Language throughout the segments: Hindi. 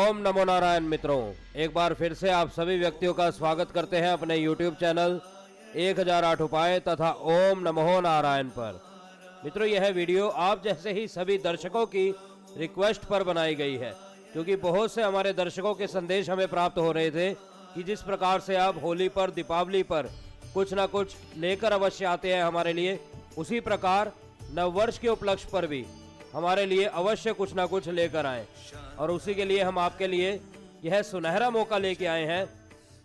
ओम नमो नारायण। मित्रों, एक बार फिर से आप सभी व्यक्तियों का स्वागत करते हैं अपने YouTube चैनल 1008 उपाय तथा ओम नमो नारायण पर। मित्रों, यह वीडियो आप जैसे ही सभी दर्शकों की रिक्वेस्ट पर बनाई गई है, क्योंकि बहुत से हमारे दर्शकों के संदेश हमें प्राप्त हो रहे थे कि जिस प्रकार से आप होली पर, दीपावली पर कुछ ना कुछ लेकर अवश्य आते हैं हमारे लिए, उसी प्रकार नववर्ष के उपलक्ष्य पर भी हमारे लिए अवश्य कुछ ना कुछ लेकर आए। और उसी के लिए हम आपके लिए यह सुनहरा मौका लेके आए हैं।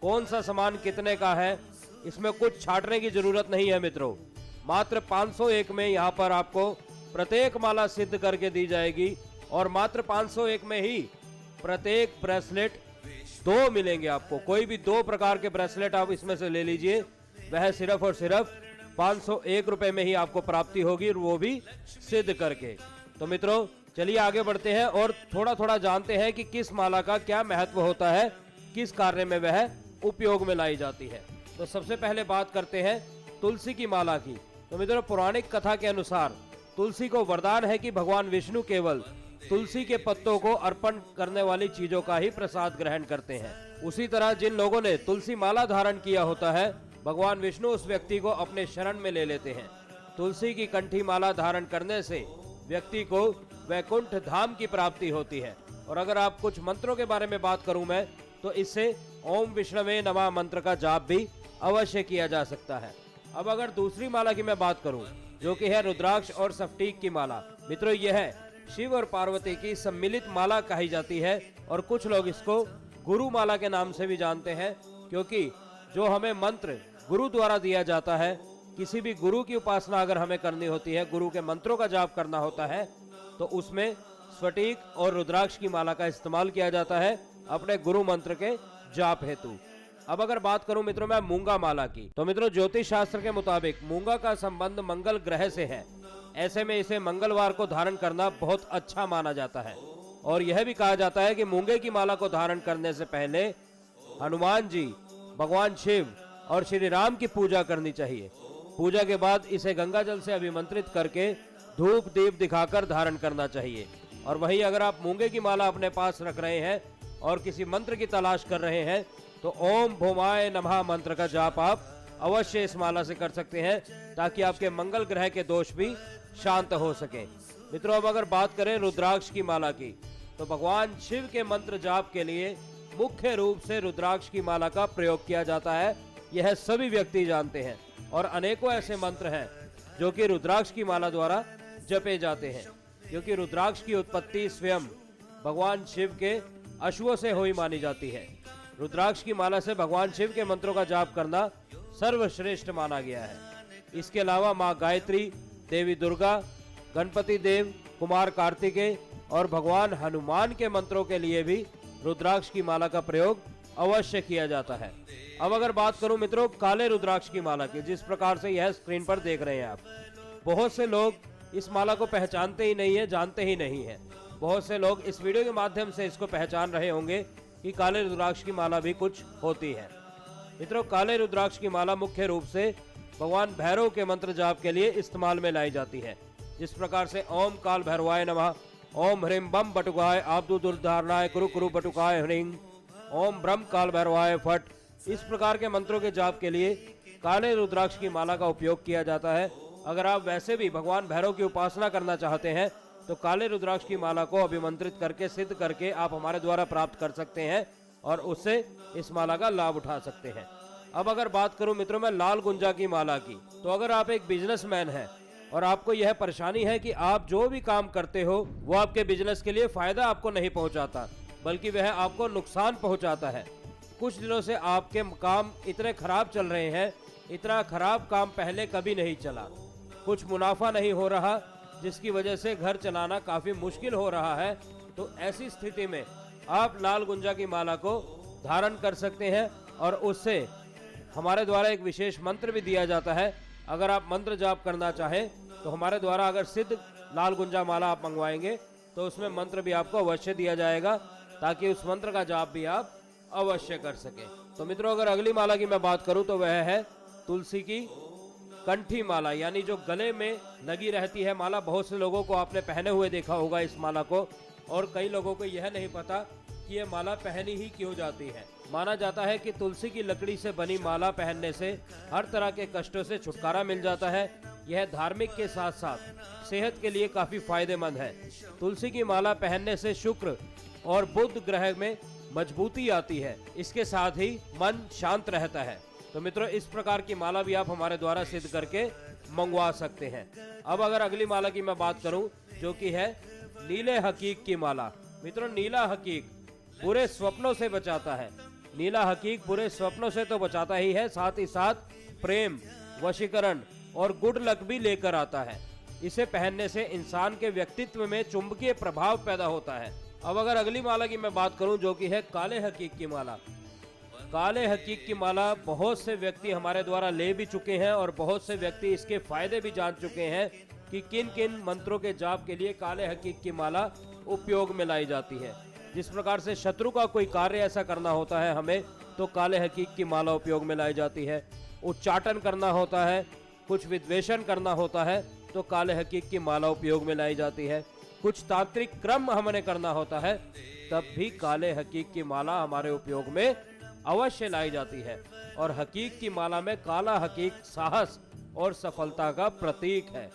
कौन सा सामान कितने का है, इसमें कुछ छांटने की जरूरत नहीं है मित्रों। मात्र 501 में यहाँ पर आपको प्रत्येक माला सिद्ध करके दी जाएगी और मात्र 501 में ही प्रत्येक ब्रेसलेट 2 मिलेंगे आपको। कोई भी 2 प्रकार के ब्रेसलेट आप इसमें से ले लीजिए, वह सिर्फ और सिर्फ 501 रुपए में ही आपको प्राप्ति होगी, वो भी सिद्ध करके। तो मित्रों, चलिए आगे बढ़ते हैं और थोड़ा थोड़ा जानते हैं कि किस माला का क्या महत्व होता है, किस कार्य में वह उपयोग में लाई जाती है। तो सबसे पहले बात करते हैं तुलसी की माला की। तो मित्रों, पौराणिक कथा के अनुसार तुलसी को वरदान है कि भगवान विष्णु केवल तुलसी के पत्तों को अर्पण करने वाली चीजों का ही प्रसाद ग्रहण करते हैं। उसी तरह जिन लोगों ने तुलसी माला धारण किया होता है, भगवान विष्णु उस व्यक्ति को अपने शरण में ले लेते हैं। तुलसी की कंठी माला धारण करने से व्यक्ति को वैकुंठ धाम की प्राप्ति होती है। और अगर आप कुछ मंत्रों के बारे में बात करूं मैं, तो इससे ओम विष्णवे नमः मंत्र का जाप भी अवश्य किया जा सकता है। अब अगर दूसरी माला की मैं बात करूं, जो कि है रुद्राक्ष और स्फटिक की माला। मित्रों, यह शिव और पार्वती की सम्मिलित माला कही जाती है और कुछ लोग इसको गुरु माला के नाम से भी जानते हैं, क्योंकि जो हमें मंत्र गुरु द्वारा दिया जाता है, किसी भी गुरु की उपासना अगर हमें करनी होती है, गुरु के मंत्रों का जाप करना होता है, तो उसमें स्फटिक और रुद्राक्ष की माला का इस्तेमाल किया जाता है अपने गुरु मंत्र के जाप हेतु। अब अगर बात करूं मित्रों मैं मूंगा माला की, तो मित्रों ज्योतिष शास्त्र के मुताबिक मूंगा का संबंध मंगल ग्रह से है। ऐसे में इसे मंगलवार को धारण करना बहुत अच्छा माना जाता है। और यह भी कहा जाता है कि मूंगे की माला को धारण करने से पहले हनुमान जी, भगवान शिव और श्री राम की पूजा करनी चाहिए। पूजा के बाद इसे गंगा जल से अभिमंत्रित करके धूप दीप दिखाकर धारण करना चाहिए। और वहीं अगर आप मूंगे की माला अपने पास रख रहे हैं और किसी मंत्र की तलाश कर रहे हैं, तो ओम भौमाय नमः मंत्र का जाप आप अवश्य इस माला से कर सकते हैं, ताकि आपके मंगल ग्रह के दोष भी शांत हो सके। मित्रों, अब अगर बात करें रुद्राक्ष की माला की, तो भगवान शिव के मंत्र जाप के लिए मुख्य रूप से रुद्राक्ष की माला का प्रयोग किया जाता है। यह सभी व्यक्ति जानते हैं और अनेकों ऐसे मंत्र हैं जो कि रुद्राक्ष की माला द्वारा जपे जाते हैं, क्योंकि रुद्राक्ष की उत्पत्ति स्वयं भगवान शिव के अश्वों से हुई मानी जाती है। रुद्राक्ष की माला से भगवान शिव के मंत्रों का जाप करना सर्वश्रेष्ठ माना गया है। इसके अलावा माँ गायत्री, देवी दुर्गा, गणपति देव, कुमार कार्तिकेय और भगवान हनुमान के मंत्रों के लिए भी रुद्राक्ष की माला का प्रयोग अवश्य किया जाता है। अब अगर बात करूं मित्रों काले रुद्राक्ष की माला की, जिस प्रकार से यह स्क्रीन पर देख रहे हैं आप, बहुत से लोग इस माला को पहचानते ही नहीं है, जानते ही नहीं है। बहुत से लोग इस वीडियो के माध्यम से इसको पहचान रहे होंगे कि काले रुद्राक्ष की माला भी कुछ होती है। मित्रों, काले रुद्राक्ष की माला मुख्य रूप से भगवान भैरव के मंत्र जाप के लिए इस्तेमाल में लाई जाती है। जिस प्रकार से ओम काल भैरवाय नमः, ओम ह्रीम बम बटुकाय आब्दु दुर्धारणाय कुरु कुरु बटुकाय ह्रीं, ओम ब्रह्म काल भैरवाय फट, इस प्रकार के मंत्रों के जाप के लिए काले रुद्राक्ष की माला का उपयोग किया जाता है। अगर आप वैसे भी भगवान भैरव की उपासना करना चाहते हैं, तो काले रुद्राक्ष की माला को अभिमंत्रित करके सिद्ध करके आप हमारे द्वारा प्राप्त कर सकते हैं और उससे इस माला का लाभ उठा सकते हैं। अब अगर बात करूं मित्रों मैं लाल गुंजा की माला की, तो अगर आप एक बिजनेसमैन हैं और आपको यह परेशानी है कि आप जो भी काम करते हो वो आपके बिजनेस के लिए फायदा आपको नहीं पहुंचाता, बल्कि वह आपको नुकसान पहुंचाता है। कुछ दिनों से आपके काम इतने खराब चल रहे हैं, इतना खराब काम पहले कभी नहीं चला, कुछ मुनाफा नहीं हो रहा, जिसकी वजह से घर चलाना काफी मुश्किल हो रहा है। तो ऐसी स्थिति में आप लाल गुंजा की माला को धारण कर सकते हैं और उससे हमारे द्वारा एक विशेष मंत्र भी दिया जाता है। अगर आप मंत्र जाप करना चाहें, तो हमारे द्वारा अगर सिद्ध लाल गुंजा माला आप मंगवाएंगे, तो उसमें मंत्र भी आपको अवश्य दिया जाएगा, ताकि उस मंत्र का जाप भी आप अवश्य कर सके। तो मित्रों, अगर अगली माला की मैं बात करूं, तो वह है तुलसी की कंठी माला, यानी जो गले में लगी रहती है माला। बहुत से लोगों को आपने पहने हुए देखा होगा इस माला को, और कई लोगों को यह नहीं पता कि ये माला पहनी ही क्यों जाती है। माना जाता है कि तुलसी की लकड़ी से बनी माला पहनने से हर तरह के कष्टों से छुटकारा मिल जाता है। यह धार्मिक के साथ साथ सेहत के लिए काफी फायदेमंद है। तुलसी की माला पहनने से शुक्र और बुध ग्रह में मजबूती आती है। इसके साथ ही मन शांत रहता है। तो मित्रों, इस प्रकार की माला भी आप हमारे द्वारा सिद्ध करके मंगवा सकते हैं। अब अगर अगली माला की मैं बात करूं, जो कि है नीले हकीक की माला। मित्रों, नीला हकीक बुरे स्वप्नों से बचाता है। नीला हकीक बुरे स्वप्नों से तो बचाता ही है, साथ ही साथ प्रेम, वशीकरण और गुड लक भी लेकर आता है। इसे पहनने से इंसान के व्यक्तित्व में चुंबकीय प्रभाव पैदा होता है। अब अगर अगली माला की मैं बात करूं, जो कि है काले हकीक की माला। काले हकीक की माला बहुत से व्यक्ति हमारे द्वारा ले भी चुके हैं और बहुत से व्यक्ति इसके फायदे भी जान चुके हैं कि किन किन मंत्रों के जाप के लिए काले हकीक की माला उपयोग में लाई जाती है। जिस प्रकार से शत्रु का कोई कार्य ऐसा करना होता है हमें, तो काले हकीक की माला उपयोग में लाई जाती है। उच्चाटन करना होता है, कुछ विद्वेषण करना होता है, तो काले हकीक की माला उपयोग में लाई जाती है। कुछ तांत्रिक क्रम हमने करना होता है, तब भी काले हकीक की माला हमारे उपयोग में अवश्य लाई जाती है। और हकीक की माला में काला हकीक साहस और सफलता का प्रतीक है।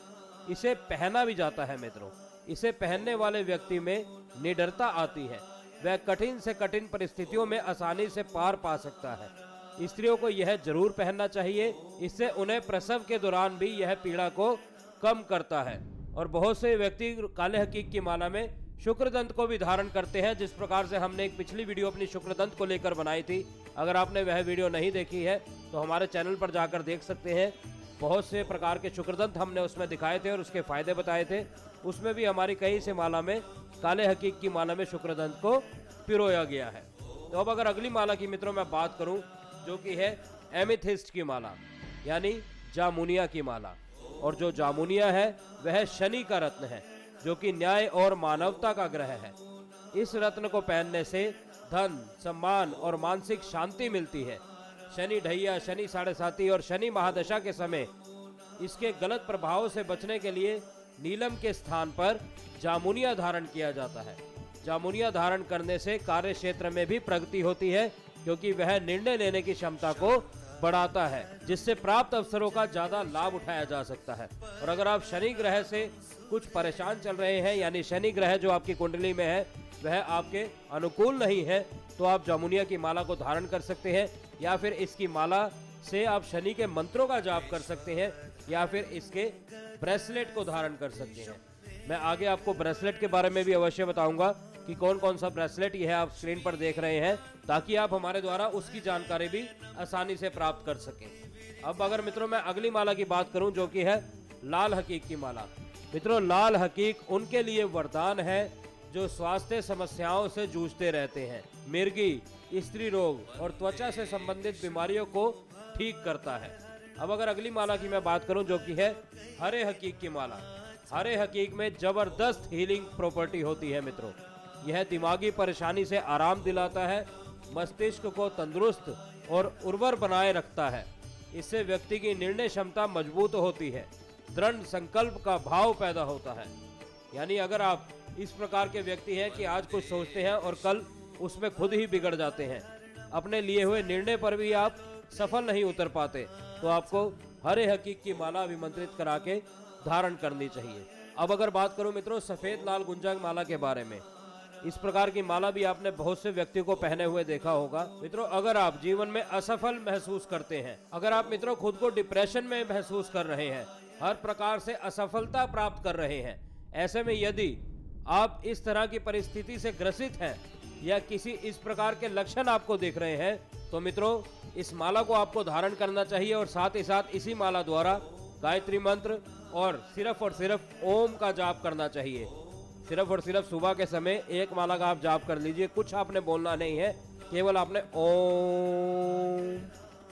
इसे पहना भी जाता है मित्रों। इसे पहनने वाले व्यक्ति में निडरता आती है। वह कठिन से कठिन परिस्थितियों में आसानी से पार पा सकता है। स्त्रियों को यह जरूर पहनना चाहिए। इससे उन्हें प्रसव के दौरान भी यह पीड़ा को कम करता है। और बहुत से व्यक्ति काले हकीक की माला में शुक्रदंत को भी धारण करते हैं, जिस प्रकार से हमने एक पिछली वीडियो अपनी शुक्रदंत को लेकर बनाई थी। अगर आपने वह वीडियो नहीं देखी है तो हमारे चैनल पर जाकर देख सकते हैं। बहुत से प्रकार के शुक्रदंत हमने उसमें दिखाए थे और उसके फायदे बताए थे। उसमें भी हमारी कई से माला में काले हकीक की माला में शुक्रदंत को पिरोया गया है। तो अब अगर अगली माला की मित्रों मैं बात करूं, जो कि है एमेथिस्ट की माला, यानी जामुनिया की माला। और जो जामुनिया है वह शनि का रत्न है, जो कि न्याय और मानवता का ग्रह है। इस रत्न को पहनने से धन, सम्मान और मानसिक शांति मिलती है। शनि ढैया, शनि साढ़े साती और शनि महादशा के समय इसके गलत प्रभावों से बचने के लिए नीलम के स्थान पर जामुनिया धारण किया जाता है। जामुनिया धारण करने से कार्य क्षेत्र में भी प्रगति होती है, क्योंकि वह निर्णय लेने की क्षमता को बढ़ाता है, जिससे प्राप्त अवसरों का ज्यादा लाभ उठाया जा सकता है। और अगर आप शनि ग्रह से कुछ परेशान चल रहे हैं, यानी शनि ग्रह जो आपकी कुंडली में है वह आपके अनुकूल नहीं है, तो आप जामुनिया की माला को धारण कर सकते हैं। या फिर इसकी माला से आप शनि के मंत्रों का जाप कर सकते हैं, या फिर इसके ब्रेसलेट को धारण कर सकते हैं। मैं आगे आपको ब्रेसलेट के बारे में भी अवश्य बताऊंगा कि कौन कौन सा ब्रेसलेट यह आप स्क्रीन पर देख रहे हैं, ताकि आप हमारे द्वारा उसकी जानकारी भी आसानी से प्राप्त कर सकें। अब अगर मित्रों मैं अगली माला की बात करूं, जो कि है लाल हकीक की माला। मित्रों, लाल हकीक उनके लिए वरदान है जो स्वास्थ्य समस्याओं से जूझते रहते हैं। मिर्गी, स्त्री रोग और त्वचा से संबंधित बीमारियों को ठीक करता है। अब अगर अगली माला की मैं बात करूं, जो कि है हरे हकीक की माला। हरे हकीक में जबरदस्त हीलिंग प्रॉपर्टी होती है मित्रों। यह दिमागी परेशानी से आराम दिलाता है, मस्तिष्क को तंदुरुस्त और उर्वर बनाए रखता है। इससे व्यक्ति की निर्णय क्षमता मजबूत होती है, दृढ़ संकल्प का भाव पैदा होता है। यानी अगर आप इस प्रकार के व्यक्ति हैं कि आज कुछ सोचते हैं और कल उसमें खुद ही बिगड़ जाते हैं, अपने लिए हुए निर्णय पर भी आप सफल नहीं उतर पाते, तो आपको हरे हकीक की माला अभिमंत्रित करा के धारण करनी चाहिए। अब अगर बात करूं मित्रों सफेद लाल गुंजा माला के बारे में, इस प्रकार की माला भी आपने बहुत से व्यक्तियों को पहने हुए देखा होगा। मित्रों, अगर आप जीवन में असफल महसूस करते हैं, अगर आप मित्रों खुद को डिप्रेशन में महसूस कर रहे हैं, हर प्रकार से असफलता प्राप्त कर रहे हैं, ऐसे में यदि आप इस तरह की परिस्थिति से ग्रसित हैं या किसी इस प्रकार के लक्षण आपको दिख रहे हैं, तो मित्रों इस माला को आपको धारण करना चाहिए। और साथ ही साथ इसी माला द्वारा गायत्री मंत्र और सिर्फ ओम का जाप करना चाहिए। सिर्फ और सिर्फ सुबह के समय एक माला का आप जाप कर लीजिए। कुछ आपने बोलना नहीं है, केवल आपने ओम,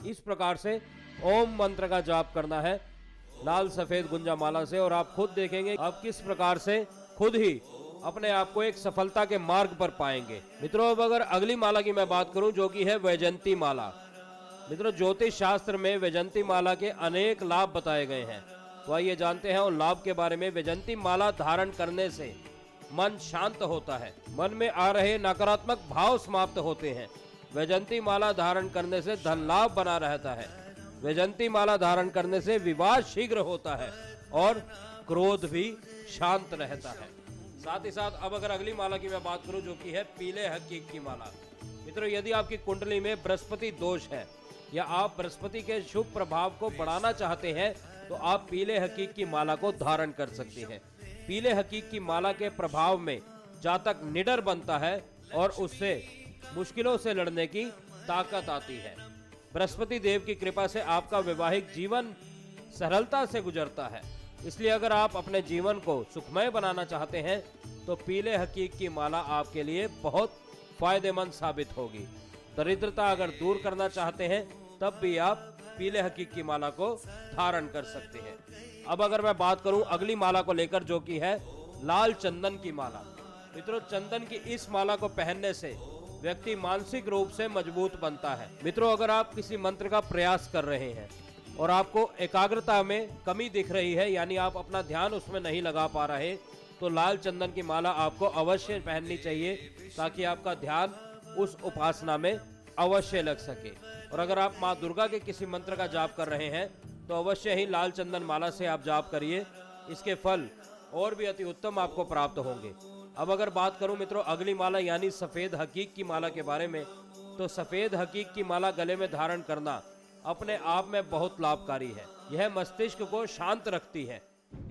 इस प्रकार से ओम मंत्र का जाप करना है लाल सफेद गुंजा माला से। और आप खुद देखेंगे आप किस प्रकार से खुद ही अपने आप को एक सफलता के मार्ग पर पाएंगे। मित्रों, अब अगर अगली माला की मैं बात करूं, जो कि है वैजयंती माला। मित्रों, ज्योतिष शास्त्र में वैजयंती माला के अनेक लाभ बताए गए हैं, तो आइए जानते हैं उन लाभ के बारे में। वैजयंती माला धारण करने से मन शांत होता है, मन में आ रहे नकारात्मक भाव समाप्त होते हैं। वैजयंती माला धारण करने से धन लाभ बना रहता है। वैजयंती माला धारण करने से विवाह शीघ्र होता है और क्रोध भी शांत रहता है। साथ ही साथ अब अगर अगली माला की मैं बात करूं जो कि है पीले हकीक की माला। मित्रों, यदि आपकी कुंडली में बृहस्पति दोष है या आप बृहस्पति के शुभ प्रभाव को बढ़ाना चाहते हैं तो आप पीले हकीक की माला को धारण कर सकते हैं। पीले हकीक की माला के प्रभाव में जातक निडर बनता है और उससे मुश्किलों से लड़ने की ताकत आती है। बृहस्पति देव की कृपा से आपका वैवाहिक जीवन सरलता से गुजरता है। इसलिए अगर आप अपने जीवन को सुखमय बनाना चाहते हैं तो पीले हकीक की माला आपके लिए बहुत फायदेमंद साबित होगी। दरिद्रता अगर दूर करना चाहते हैं तब भी आप पीले हकीक की माला को धारण कर सकते हैं। अब अगर मैं बात करूं अगली माला को लेकर जो कि है लाल चंदन की माला। मित्रों, चंदन की इस माला को पहनने से व्यक्ति मानसिक रूप से मजबूत बनता है। मित्रों, अगर आप किसी मंत्र का प्रयास कर रहे हैं और आपको एकाग्रता में कमी दिख रही है, यानी आप अपना ध्यान उसमें नहीं लगा पा रहे, तो लाल चंदन की माला आपको अवश्य पहननी चाहिए ताकि आपका ध्यान उस उपासना में अवश्य लग सके। और अगर आप माँ दुर्गा के किसी मंत्र का जाप कर रहे हैं तो अवश्य ही लाल चंदन माला से आप जाप करिए, इसके फल और भी अति उत्तम आपको प्राप्त होंगे। अब अगर बात करूं मित्रों अगली माला यानी सफेद हकीक की माला के बारे में, तो सफेद हकीक की माला गले में धारण करना अपने आप में बहुत लाभकारी है। यह मस्तिष्क को शांत रखती है।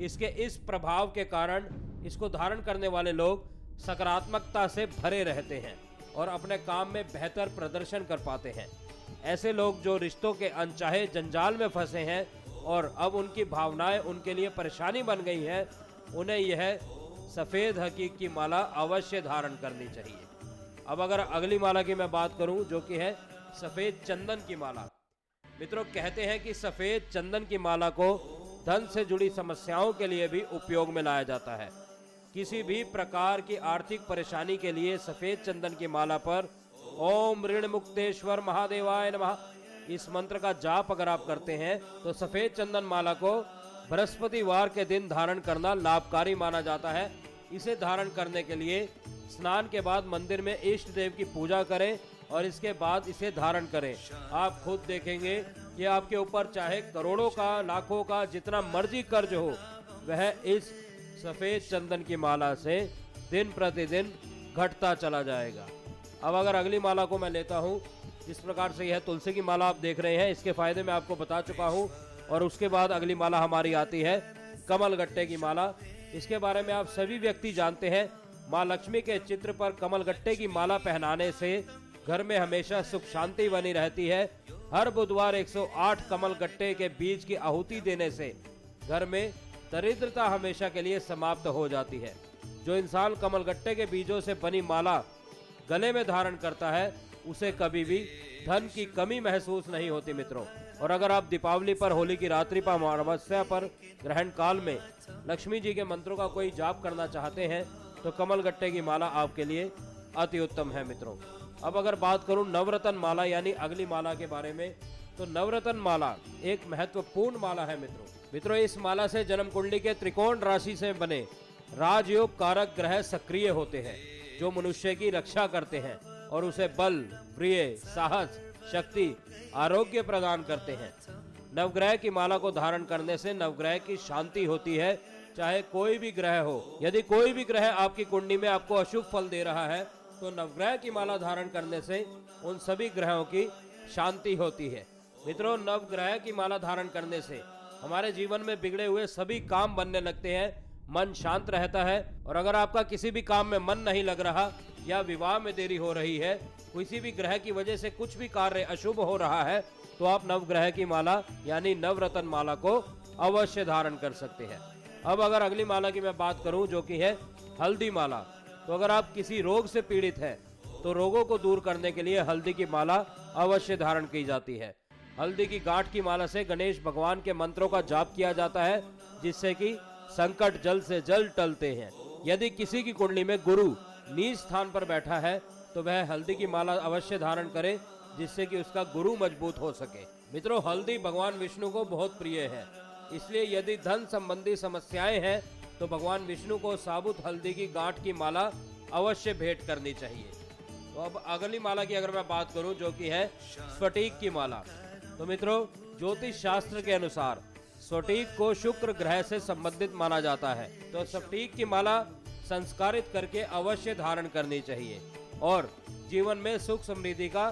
इसके इस प्रभाव के कारण इसको धारण करने वाले लोग सकारात्मकता से भरे रहते हैं और अपने काम में बेहतर प्रदर्शन कर पाते हैं। ऐसे लोग जो रिश्तों के अनचाहे जंजाल में फंसे हैं और अब उनकी भावनाएं उनके लिए परेशानी बन गई हैं, उन्हें यह सफेद हकीक की माला अवश्य धारण करनी चाहिए। अब अगर अगली माला की मैं बात करूं जो कि है सफेद चंदन की माला। मित्रों, कहते हैं कि सफेद चंदन की माला को धन से जुड़ी समस्याओं के लिए भी उपयोग में लाया जाता है। किसी भी प्रकार की आर्थिक परेशानी के लिए सफेद चंदन की माला पर ओम ऋण मुक्तेश्वर महादेवाय नमः इस मंत्र का जाप अगर आप करते हैं तो सफेद चंदन माला को बृहस्पतिवार के दिन धारण करना लाभकारी माना जाता है। इसे धारण करने के लिए स्नान के बाद मंदिर में इष्ट देव की पूजा करें और इसके बाद इसे धारण करें। आप खुद देखेंगे कि आपके ऊपर चाहे करोड़ों का, लाखों का, जितना मर्जी कर्ज हो, वह इस सफेद चंदन की माला से दिन प्रतिदिन घटता चला जाएगा। अब अगर अगली माला को मैं लेता हूँ, जिस प्रकार से यह तुलसी की माला आप देख रहे हैं, इसके फायदे मैं आपको बता चुका हूँ। और उसके बाद अगली माला हमारी आती है कमल गट्टे की माला। इसके बारे में आप सभी व्यक्ति जानते हैं। माँ लक्ष्मी के चित्र पर कमल गट्टे की माला पहनाने से घर में हमेशा सुख शांति बनी रहती है। हर बुधवार 108 कमल गट्टे के बीज की आहुति देने से घर में दरिद्रता हमेशा के लिए समाप्त हो जाती है। जो इंसान कमल गट्टे के बीजों से बनी माला गले में धारण करता है उसे कभी भी धन की कमी महसूस नहीं होती मित्रों। और अगर आप दीपावली पर, होली की रात्रि पर, अमावस्या पर, ग्रहण काल में लक्ष्मी जी के मंत्रों का कोई जाप करना चाहते हैं तो कमल गट्टे की माला आपके लिए अति उत्तम है मित्रों। अब अगर बात करूं नवरत्न माला यानी अगली माला के बारे में, तो नवरत्न माला एक महत्वपूर्ण माला है मित्रों। इस माला से जन्म कुंडली के त्रिकोण राशि से बने राजयोग कारक ग्रह सक्रिय होते हैं जो मनुष्य की रक्षा करते हैं और उसे बल, प्रिय, साहस, शक्ति, आरोग्य प्रदान करते हैं। नवग्रह की माला को धारण करने से नवग्रह की शांति होती है, चाहे कोई भी ग्रह हो। यदि कोई भी ग्रह आपकी कुंडली में आपको अशुभ फल दे रहा है तो नवग्रह की माला धारण करने से उन सभी ग्रहों की शांति होती है। मित्रों, नवग्रह की माला धारण करने से हमारे जीवन में बिगड़े हुए सभी काम बनने लगते हैं, मन शांत रहता है। और अगर आपका किसी भी काम में मन नहीं लग रहा या विवाह में देरी हो रही है, किसी भी ग्रह की वजह से कुछ भी कार्य अशुभ हो रहा है, तो आप नवग्रह की माला यानी नवरत्न माला को अवश्य धारण कर सकते हैं। अब अगर अगली माला की मैं बात करूं जो कि है हल्दी माला, तो अगर आप किसी रोग से पीड़ित हैं तो रोगों को दूर करने के लिए हल्दी की माला अवश्य धारण की जाती है। हल्दी की गांठ की माला से गणेश भगवान के मंत्रों का जाप किया जाता है जिससे कि संकट जल्द से जल्द टलते हैं। यदि किसी की कुंडली में गुरु नीच स्थान पर बैठा है तो वह हल्दी की माला अवश्य धारण करे जिससे कि उसका गुरु मजबूत हो सके। मित्रों, हल्दी भगवान विष्णु को बहुत प्रिय है, इसलिए यदि धन संबंधी समस्याएं हैं तो भगवान विष्णु को साबुत हल्दी की गांठ की माला अवश्य भेंट करनी चाहिए। तो अब अगली माला की अगर मैं बात करूं, जो कि है स्फटिक की माला। तो मित्रों, ज्योतिष शास्त्र के अनुसार स्फटिक को शुक्र ग्रह से संबंधित माना जाता है। तो स्फटिक की माला संस्कारित करके अवश्य धारण करनी चाहिए और जीवन में सुख समृद्धि का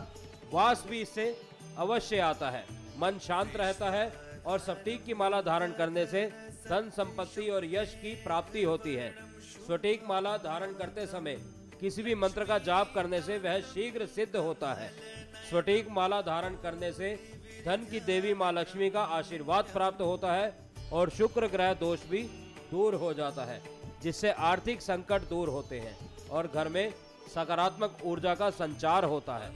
वास भी इससे अवश्य आता है। मन शांत रहता है और स्फटिक की माला धारण करने से धन संपत्ति और यश की प्राप्ति होती है। स्फटिक माला धारण करते समय किसी भी मंत्र का जाप करने से वह शीघ्र सिद्ध होता है। स्फटिक माला धारण करने से धन की देवी मां लक्ष्मी का आशीर्वाद प्राप्त होता है और शुक्र ग्रह दोष भी दूर हो जाता है, जिससे आर्थिक संकट दूर होते हैं और घर में सकारात्मक ऊर्जा का संचार होता है।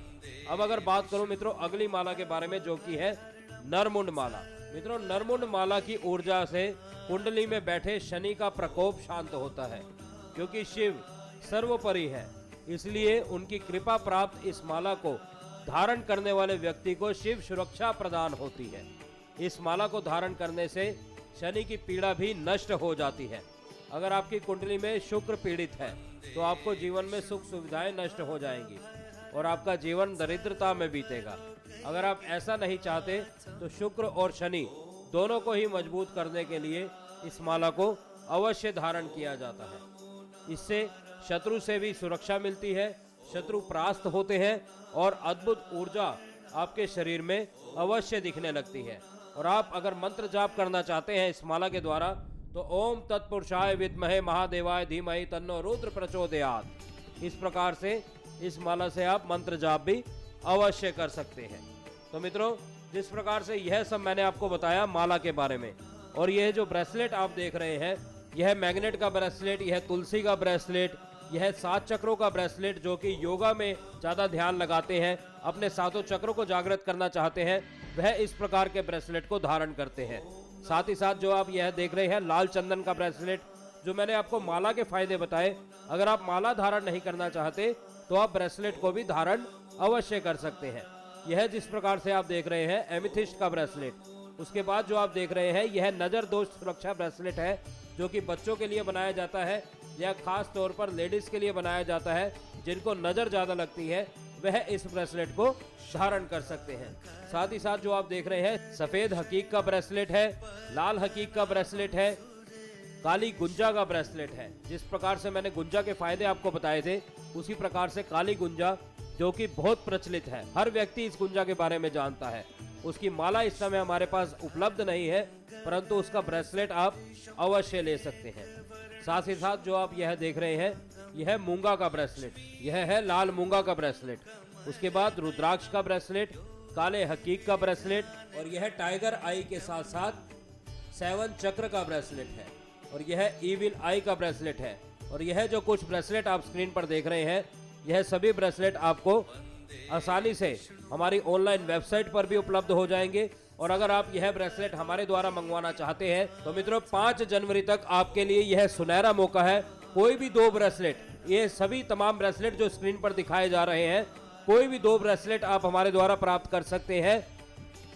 अब अगर बात करूं मित्रों अगली माला के बारे में, जो कि है नरमुंड माला। मित्रों, नरमुंड माला की ऊर्जा से कुंडली में बैठे शनि का प्रकोप शांत होता है। क्योंकि शिव सर्वोपरि है, इसलिए उनकी कृपा प्राप्त इस माला को धारण करने वाले व्यक्ति को शिव सुरक्षा प्रदान होती है। इस माला को धारण करने से शनि की पीड़ा भी नष्ट हो जाती है। अगर आपकी कुंडली में शुक्र पीड़ित है तो आपको जीवन में सुख सुविधाएं नष्ट हो जाएंगी और आपका जीवन दरिद्रता में बीतेगा। अगर आप ऐसा नहीं चाहते तो शुक्र और शनि दोनों को ही मजबूत करने के लिए इस माला को अवश्य धारण किया जाता है। इससे शत्रु से भी सुरक्षा मिलती है, शत्रु परास्त होते हैं और अद्भुत ऊर्जा आपके शरीर में अवश्य दिखने लगती है। और आप अगर मंत्र जाप करना चाहते हैं इस माला के द्वारा, तो ओम तत्पुरुषाय विद्महे महादेवाय धीमहि तन्नो रुद्र प्रचोदयात्, इस प्रकार से इस माला से आप मंत्र जाप भी अवश्य कर सकते हैं। तो मित्रों, जिस प्रकार से यह सब मैंने आपको बताया माला के बारे में, और यह जो ब्रेसलेट आप देख रहे हैं, यह मैग्नेट का ब्रेसलेट, यह तुलसी का ब्रेसलेट, यह 7 चक्रों का ब्रेसलेट, जो कि योगा में ज़्यादा ध्यान लगाते हैं, अपने 7 चक्रों को जागृत करना चाहते हैं, वह इस प्रकार के ब्रेसलेट को धारण करते हैं। साथ ही साथ जो आप यह देख रहे हैं लाल चंदन का ब्रेसलेट, जो मैंने आपको माला के फायदे बताए, अगर आप माला धारण नहीं करना चाहते तो आप ब्रेसलेट को भी धारण अवश्य कर सकते हैं। यह जिस प्रकार से आप देख रहे हैं एमिथिस्ट का ब्रेसलेट। उसके बाद जो आप देख रहे हैं यह नज़र दोष सुरक्षा ब्रेसलेट है, जो कि बच्चों के लिए बनाया जाता है या खास तौर पर लेडीज के लिए बनाया जाता है, जिनको नज़र ज़्यादा लगती है, वह इस ब्रेसलेट को धारण कर सकते हैं। साथ ही साथ जो आप देख रहे हैं सफ़ेद हकीक का ब्रेसलेट है, लाल हकीक का ब्रेसलेट है, काली गुंजा का ब्रेसलेट है। जिस प्रकार से मैंने गुंजा के फायदे आपको बताए थे, उसी प्रकार से काली गुंजा, जो कि बहुत प्रचलित है, हर व्यक्ति इस गुंजा के बारे में जानता है। उसकी माला इस समय हमारे पास उपलब्ध नहीं है, परंतु उसका ब्रेसलेट आप अवश्य ले सकते हैं। साथ ही साथ जो आप यह देख रहे हैं यह मूंगा का ब्रेसलेट, यह है लाल मूंगा का ब्रेसलेट। उसके बाद रुद्राक्ष का ब्रेसलेट, काले हकीक का ब्रेसलेट, और यह टाइगर आई के साथ साथ 7 चक्र का ब्रेसलेट है, और यह ईविल आई का ब्रेसलेट है। और यह जो कुछ ब्रेसलेट आप स्क्रीन पर देख रहे हैं, यह सभी ब्रेसलेट आपको आसानी से हमारी ऑनलाइन वेबसाइट पर भी उपलब्ध हो जाएंगे। और अगर आप यह ब्रेसलेट हमारे द्वारा मंगवाना चाहते हैं तो मित्रों 5 जनवरी तक आपके लिए यह सुनहरा मौका है। कोई भी 2 ब्रेसलेट, ये सभी तमाम ब्रेसलेट जो स्क्रीन पर दिखाए जा रहे हैं, कोई भी 2 ब्रेसलेट आप हमारे द्वारा प्राप्त कर सकते हैं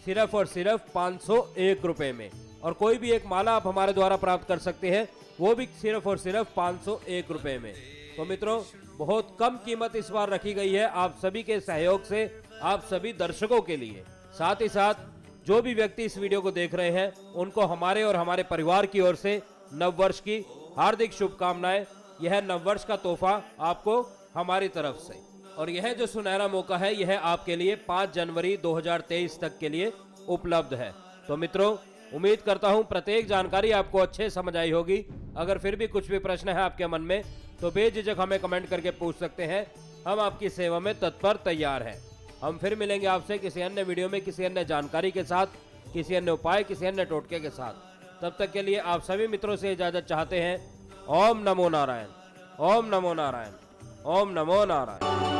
सिर्फ और सिर्फ 501 रुपए में। और कोई भी एक माला आप हमारे द्वारा प्राप्त कर सकते हैं, वो भी सिर्फ और सिर्फ 501 रुपए में। तो मित्रों, बहुत कम कीमत इस बार रखी गई है आप सभी के सहयोग से, आप सभी दर्शकों के लिए। साथ ही साथ जो भी व्यक्ति इस वीडियो को देख रहे हैं, उनको हमारे और हमारे परिवार की ओर से नववर्ष की हार्दिक शुभकामनाएं। यह नववर्ष का तोहफा आपको हमारी तरफ से। और यह जो सुनहरा मौका है, यह आपके लिए 5 जनवरी 2023 तक के लिए उपलब्ध है। तो मित्रों, उम्मीद करता हूं प्रत्येक जानकारी आपको अच्छे समझ आई होगी। अगर फिर भी कुछ भी प्रश्न है आपके मन में, तो बेझिझक हमें कमेंट करके पूछ सकते हैं। हम आपकी सेवा में तत्पर तैयार हैं। हम फिर मिलेंगे आपसे किसी अन्य वीडियो में, किसी अन्य जानकारी के साथ, किसी अन्य उपाय, किसी अन्य टोटके के साथ। तब तक के लिए आप सभी मित्रों से इजाजत चाहते हैं। ओम नमो नारायण, ओम नमो नारायण, ओम नमो नारायण।